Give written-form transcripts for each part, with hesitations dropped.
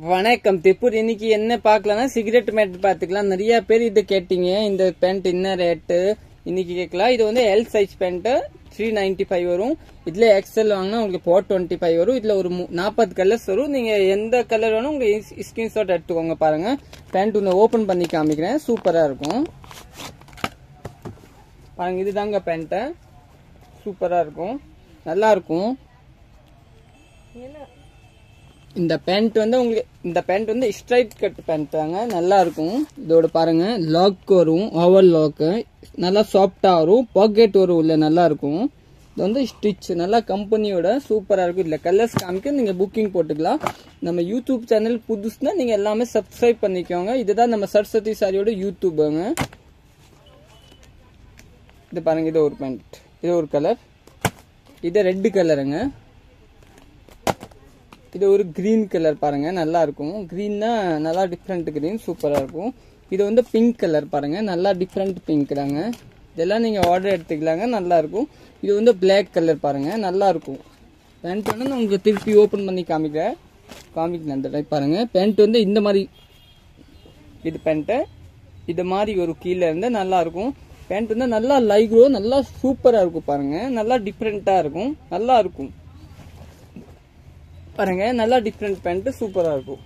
வணக்கம் திருப்பூர். இன்னைக்கு என்ன பார்க்கலாம்னா சிகரெட் மேட் பார்த்துக்கலாம். நிறைய பேர் இது கேட்டீங்க. இந்த பேண்ட் என்ன ரேட்டு இன்னைக்கு கேட்கலாம். இது வந்து எல் சைஸ் பேண்ட் 395 வரும். இதுல எக்ஸ்எல் வாங்கினா உங்களுக்கு 425 வரும். இதுல ஒரு 40 கலர்ஸ் வரும். நீங்க எந்த கலர் வேணும் உங்க ஸ்கிரீன்ஷாட் எடுத்துக்கோங்க. பாருங்க பேண்ட் ஒன்று ஓபன் பண்ணி காமிக்கிறேன். சூப்பரா இருக்கும் பாருங்க. இதுதாங்க பேண்ட். சூப்பரா இருக்கும், நல்லா இருக்கும். இந்த பேண்ட் வந்து உங்களுக்கு இந்த பேண்ட் வந்து ஸ்ட்ரைட் கட் பேண்ட் தாங்க, நல்லா இருக்கும். இதோட பாருங்க லாக் வரும், ஓவர் லாக், நல்லா சாஃப்டா வரும், பாக்கெட் வரும், உள்ள நல்லா இருக்கும். இது வந்து ஸ்டிச் நல்லா கம்பெனியோட சூப்பரா இருக்கும். இதுல கலர்ஸ் காமிக்க நீங்க புக்கிங் போட்டுக்கலாம். நம்ம யூடியூப் சேனல் புதுசுனா நீங்க எல்லாமே சப்ஸ்கிரைப் பண்ணிக்கோங்க. இதுதான் நம்ம சரஸ்வதி சாரியோட யூடியூபுங்க. இது பாருங்க, இது ஒரு பேண்ட், இது ஒரு கலர், இது ரெட் கலருங்க. இது ஒரு கிரீன் கலர் பாருங்க, நல்லா இருக்கும். கிரீன்னா நல்லா டிஃப்ரெண்ட் கிரீன், சூப்பரா இருக்கும். இது வந்து பிங்க் கலர் பாருங்க, நல்லா டிஃப்ரெண்ட் பிங்க் தாங்க. இதெல்லாம் நீங்க ஆர்டர் எடுத்துக்கலாங்க, நல்லா இருக்கும். இது வந்து பிளாக் கலர் பாருங்க, நல்லா இருக்கும். பேண்ட் வந்து நான் உங்களுக்கு திருப்பி ஓபன் பண்ணி காமிக்கிறேன் அந்த டைப் பாருங்க. பேண்ட் வந்து இந்த மாதிரி, இது பேண்ட் இது மாதிரி ஒரு கீழே இருந்து நல்லா இருக்கும். பேண்ட் வந்து நல்லா லைக்ரோ, நல்லா சூப்பரா இருக்கும் பாருங்க. நல்லா டிஃப்ரெண்டா இருக்கும், நல்லா இருக்கும் பாருங்க. நல்லா டிஃப்ரெண்ட் பேண்ட், சூப்பரா இருக்கும்,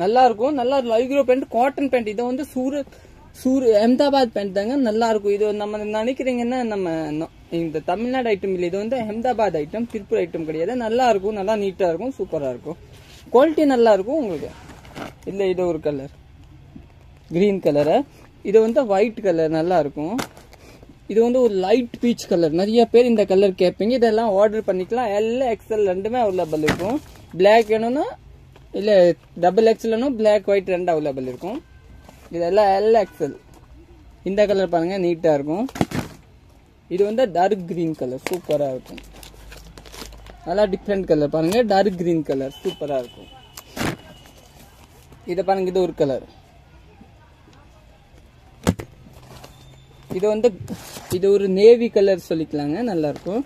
நல்லா இருக்கும். நல்லா லைக்ரோ பேண்ட், காட்டன் பேண்ட். இது வந்து அஹமதாபாத் பேண்ட் தாங்க, நல்லா இருக்கும். இது நம்ம நினைக்கிறீங்கன்னா நம்ம இந்த தமிழ்நாடு ஐட்டம் இல்லை, இது வந்து அஹமதாபாத் ஐட்டம், திருப்பூர் ஐட்டம் கிடையாது. நல்லா இருக்கும், நல்லா நீட்டா இருக்கும், சூப்பரா இருக்கும். குவாலிட்டி நல்லா இருக்கும் உங்களுக்கு. இல்ல இது ஒரு கலர் கிரீன் கலரு, இது வந்து ஒயிட் கலர், நல்லா இருக்கும். இது வந்து ஒரு லைட் பீச் கலர், நிறைய பேர் இந்த கலர் கேட்பீங்க. இதெல்லாம் ஆர்டர் பண்ணிக்கலாம். எல் எக்ஸ்எல் ரெண்டுமே அவைலபிள் இருக்கும். பிளாக் வேணும்னா இல்லை டபுள் எக்ஸ்எல் வேணும், பிளாக் ஒயிட் ரெண்டு அவைலபிள் இருக்கும். இதெல்லாம் எல் எக்ஸ்எல். இந்த கலர் பாருங்க, நீட்டா இருக்கும். இது வந்து டார்க் கிரீன் கலர், சூப்பரா இருக்கும். நல்லா டிஃப்ரெண்ட் கலர் பாருங்க, டார்க் கிரீன் கலர் சூப்பரா இருக்கும். இதை பாருங்க, இது ஒரு கலர். இது ஒரு நேவி கலர் சொல்லிக்கலாங்க, நல்லா இருக்கும்.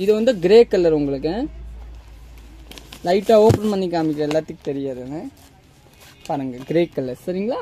இது வந்து கிரே கலர். உங்களுக்கு லைட்டா ஓபன் பண்ணி காமிக்க எல்லாத்துக்கும் தெரியாதுங்க பாருங்க, கிரே கலர். சரிங்களா?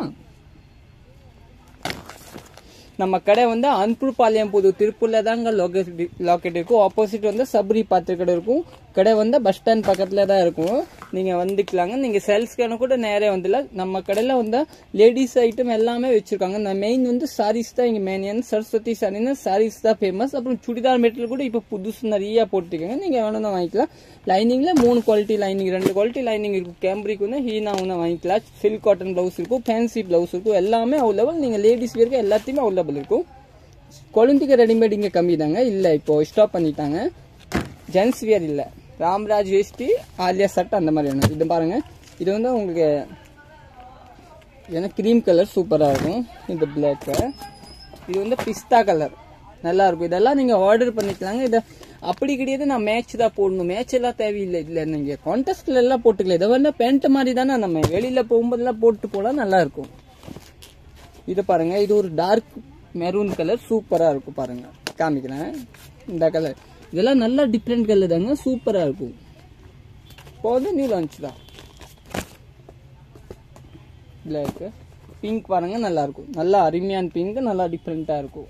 நம்ம கடை வந்து அன்புபாளையம் புது திருப்பூர்ல தாங்க லொக்கேட் இருக்கும். ஆப்போசிட் வந்து சபரி பாத்திர கடை இருக்கும். கடை வந்து பஸ் ஸ்டாண்ட் பக்கத்துல தான் இருக்கும். நீங்க வந்துக்கலாங்க. நீங்க சேல்ஸ்க்கான கூட நேரே வந்துடலாம். நம்ம கடையில வந்து லேடிஸ் ஐட்டம் எல்லாமே வச்சிருக்காங்க. மெயின் வந்து சாரீஸ் தான் இங்க மெயின். ஏன்னா சரஸ்வதி சாரின்னா சாரீஸ் தான் ஃபேமஸ். அப்புறம் சுடிதார் மெட்டீரியல் கூட இப்ப புதுசு நிறைய போட்டுருக்காங்க. நீங்க வேணும்னா வாங்கிக்கலாம். லைனிங்ல 3 குவாலிட்டி லைனிங், 2 குவாலிட்டி லைனிங் இருக்கும். கேம்பரிக் வந்து ஹீனா ஒன்று வாங்கிக்கலாம். சில்க் காட்டன் பிளவுஸ் இருக்கும், ஃபேன்சி பிளவுஸ் இருக்கும், எல்லாமே அவைலபிள். நீங்க லேடிஸ் வேருக்கு எல்லாத்தையுமே அவைலபிள் இருக்கும். குழந்தைக்கு ரெடிமேட் இங்க கம்மி தாங்க, இல்ல இப்போ ஸ்டாப் பண்ணிட்டாங்க. ஜென்ஸ் வியர் இல்ல, ராம்ராஜ் வேஷ்டி, ஆலியா சட்டை அந்த மாதிரி வேணும். இது பாருங்க, இது வந்து உங்களுக்கு கிரீம் கலர் சூப்பரா இருக்கும். இந்த பிளாக், இது வந்து பிஸ்தா கலர், நல்லா இருக்கும். இதெல்லாம் நீங்க ஆர்டர் பண்ணிக்கலாங்க. இதை அப்படி கிடையாது நான் மேட்ச் தான் போடணும், மேட்ச் எல்லாம் தேவையில்லை. இல்ல நீங்க கான்டெஸ்ட்ல எல்லாம் போட்டுக்கலாம். இதை வந்து பேண்ட் மாதிரி தானே, நம்ம வெளியில போகும்போதெல்லாம் போட்டு போலாம், நல்லா இருக்கும். இது பாருங்க, இது ஒரு டார்க் மெரூன் கலர், சூப்பரா இருக்கும் பாருங்க. காமிக்கிறேன் இந்த கலர். இதெல்லாம் நல்லா டிஃப்ரெண்ட் கலர் தாங்க, சூப்பரா இருக்கும். இப்போ வந்து நியூ லான்ச் தான். பிளாக், பிங்க் பாருங்க, நல்லா இருக்கும். நல்லா அருமையான பிங்க், நல்லா டிஃப்ரெண்டா இருக்கும்.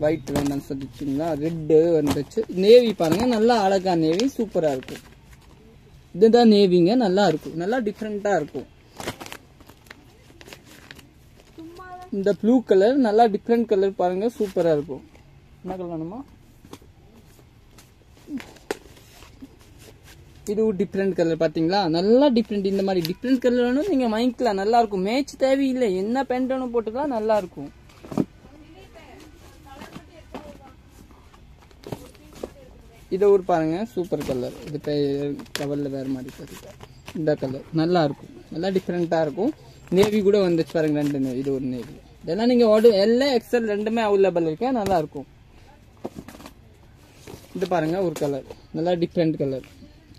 ஒயிட் வேண்டாம்னு சொல்லிச்சிங்களா, ரெட் வந்துச்சு. நேவி பாருங்க, நல்லா அழகா நேவி, சூப்பரா இருக்கும். இதுதான் நேவிங்க, நல்லா இருக்கும், நல்லா டிஃப்ரெண்டா இருக்கும். இந்த ப்ளூ கலர் நல்லா டிஃப்ரெண்ட் கலர் பாருங்க, சூப்பரா இருக்கும். என்ன கலர் வேணுமா? இது ஒரு டிஃப்ரெண்ட் கலர் பாத்தீங்களா, நல்லா டிஃப்ரெண்ட். இந்த மாதிரி டிஃப்ரெண்ட் கலர் வேணும் நீங்க வாங்கிக்கலாம், நல்லா இருக்கும். மேட்ச் தேவையில்லை, என்ன பேண்ட் வேணும் போட்டுக்கலாம், நல்லா இருக்கும். இது ஒரு பாருங்க, சூப்பர் கலர். இது கவர்ல வேற மாதிரி பாருங்க. இந்த கலர் நல்லா இருக்கும், நல்லா டிஃப்ரெண்டா இருக்கும். நேவி கூட வந்துச்சு பாருங்க, 2 நேவி, இது ஒரு நேவி. இதெல்லாம் நீங்க ஆர்டர் எல் எக்ஸ்எல் ரெண்டுமே அவைலபிள் இருக்கு, நல்லா இருக்கும். இது பாருங்க ஒரு கலர், நல்லா டிஃப்ரெண்ட் கலர்,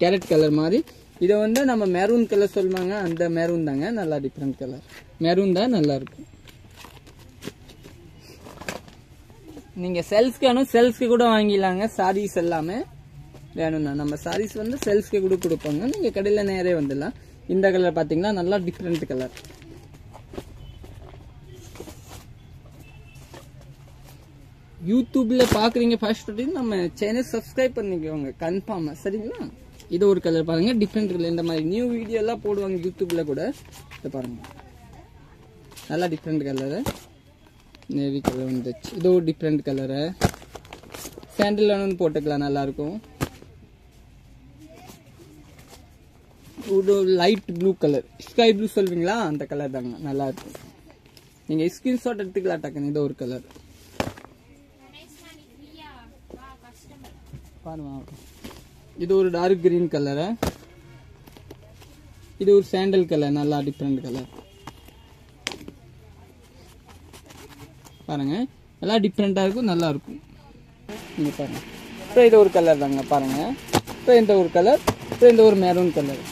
கேரட் கலர் மாதிரி. இதை வந்து நம்ம மெரூன் கலர் சொல்லுவாங்க, அந்த மெரூன் தாங்க, நல்லா டிஃப்ரெண்ட் கலர். மெரூன் தான் நல்லா இருக்கும். நீங்க செல்ஸ்க்கு கூட வாங்கிடலாங்க. சாரீஸ் எல்லாமே வேணும்னா நம்ம சாரீஸ் வந்து செல்ஃப்கே கூட கொடுப்பாங்க, நீங்க கடையில நேரே வந்துடலாம். இந்த கலர் பாத்தீங்கன்னா நல்லா டிஃப்ரெண்ட் கலர். யூடியூப்ல பாக்குறீங்க ஃபர்ஸ்ட் நம்ம சேனல் சப்ஸ்கிரைப் பண்ணிக்கோங்க கன்ஃபார்மா, சரிங்களா? இது ஒரு கலர் பாருங்க, டிஃப்ரெண்ட் கலர். இந்த மாதிரி நியூ வீடியோ எல்லாம் போடுவாங்க யூடியூப்ல கூட. இதை பாருங்க, நல்லா டிஃப்ரெண்ட் கலரு, நேவி கலர் வந்துச்சு. இது ஒரு டிஃப்ரெண்ட் கலரு, சாண்டில் ஒன்று போட்டுக்கலாம், நல்லா இருக்கும். ஒரு light blue colour, sky blue சொல்வீங்களா, அந்த கலர் தாங்க, நல்லா இருக்கும். நீங்க ஸ்கிரீன்ஷாட் எடுத்துக்கலாம் டக்குன்னு. இது ஒரு கலர் பாருங்க. இது ஒரு டார்க் கிரீன் கலரு, இது ஒரு சாண்டல் கலர், நல்லா டிஃப்ரெண்ட் கலர் பாருங்க. நல்லா டிஃப்ரெண்டா இருக்கும், நல்லா இருக்கும். நீங்க பாருங்க. இப்போ இது ஒரு கலர் தாங்க பாருங்க. இப்போ இந்த ஒரு கலர், இப்போ இந்த ஒரு மெரூன் கலர்.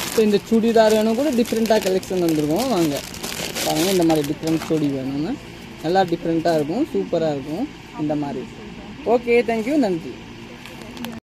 இப்போ இந்த சுடிதார் வேணும் கூட டிஃப்ரெண்டா கலெக்ஷன் வந்துருக்கும், வாங்க பாருங்க. இந்த மாதிரி டிஃப்ரெண்ட் சுடி வேணும்னா நல்லா டிஃப்ரெண்டா இருக்கும், சூப்பரா இருக்கும் இந்த மாதிரி. ஓகே, தேங்க்யூ, நன்றி.